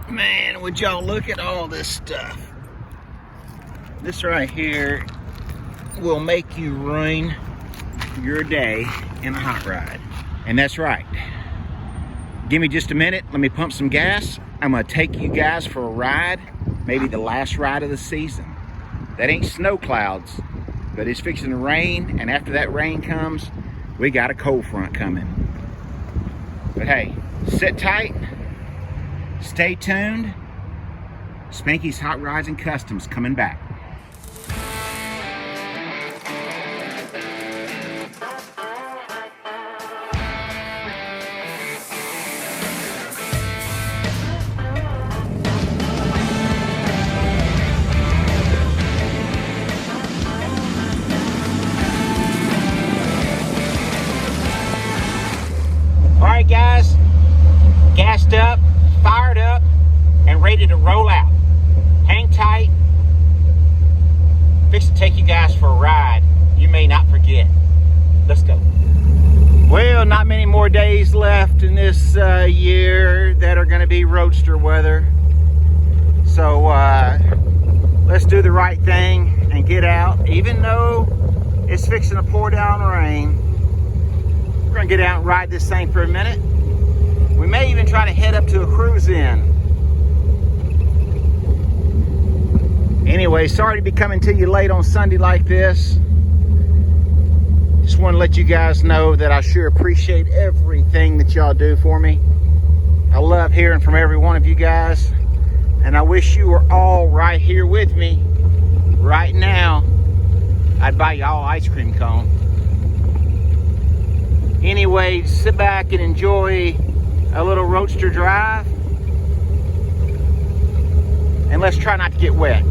Man, would y'all look at all this stuff. This right here will make you ruin your day in a hot ride. And that's right. Give me just a minute, let me pump some gas. I'm gonna take you guys for a ride, maybe the last ride of the season. That ain't snow clouds, but it's fixing to rain, and after that rain comes, we got a cold front coming. But hey, sit tight, stay tuned. Spanky's Hot Rides and Customs coming back. Alright guys, gassed up, fired up, and ready to roll out. Hang tight. Fix to take you guys for a ride you may not forget. Let's go. Well, not many more days left in this year that are going to be roadster weather. So let's do the right thing and get out. Even though it's fixing to pour down rain, we're going to get out and ride this thing for a minute. We may even try to head up to a cruise in. Anyway, sorry to be coming to you late on Sunday like this. Just want to let you guys know that I sure appreciate everything that y'all do for me. I love hearing from every one of you guys. And I wish you were all right here with me right now. I'd buy you all ice cream cone. Anyway, sit back and enjoy a little roadster drive. And let's try not to get wet.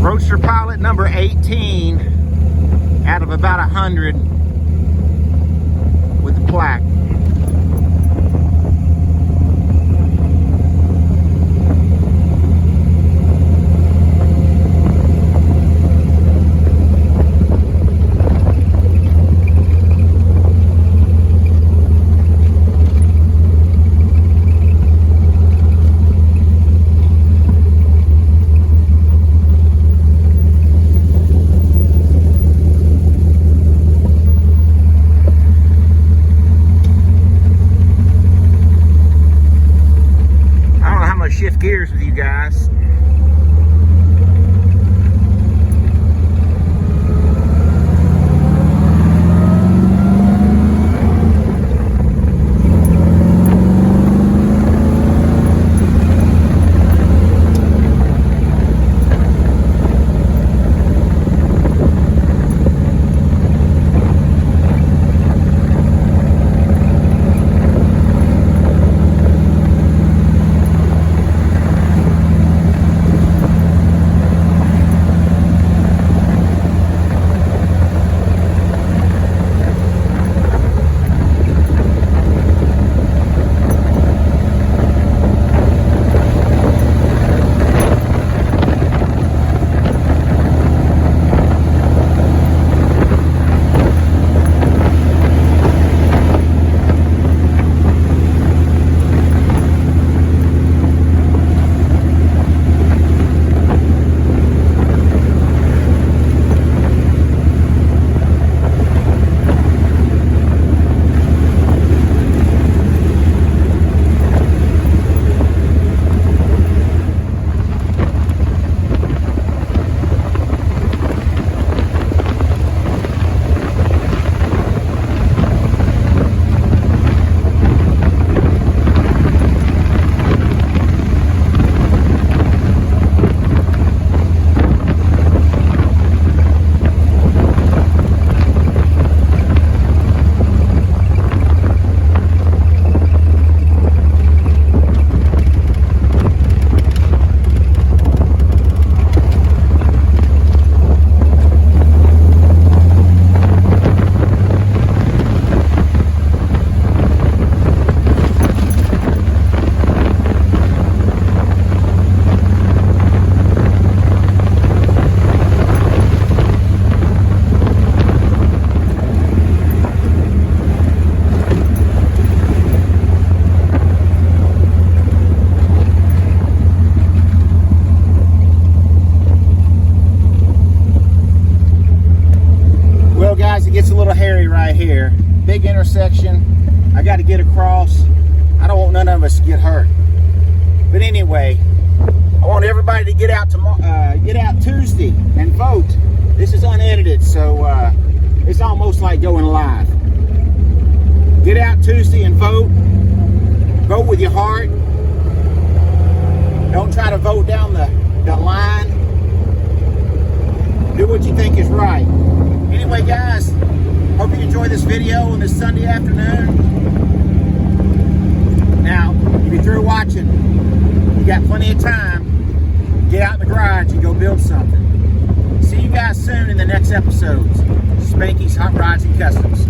Roadster Pilot number 18 out of about 100 with the plaque. area right here, big intersection. I got to get across. I don't want none of us to get hurt. But anyway, I want everybody to get out Tuesday and vote. This is unedited, so it's almost like going live. Get out Tuesday and vote. Vote with your heart. Don't try to vote down the line. Do what you think is right. Anyway, guys, hope you enjoy this video on this Sunday afternoon. Now, if you're through watching, you got plenty of time. Get out in the garage and go build something. See you guys soon in the next episodes. Spanky's Hot Rods and Customs.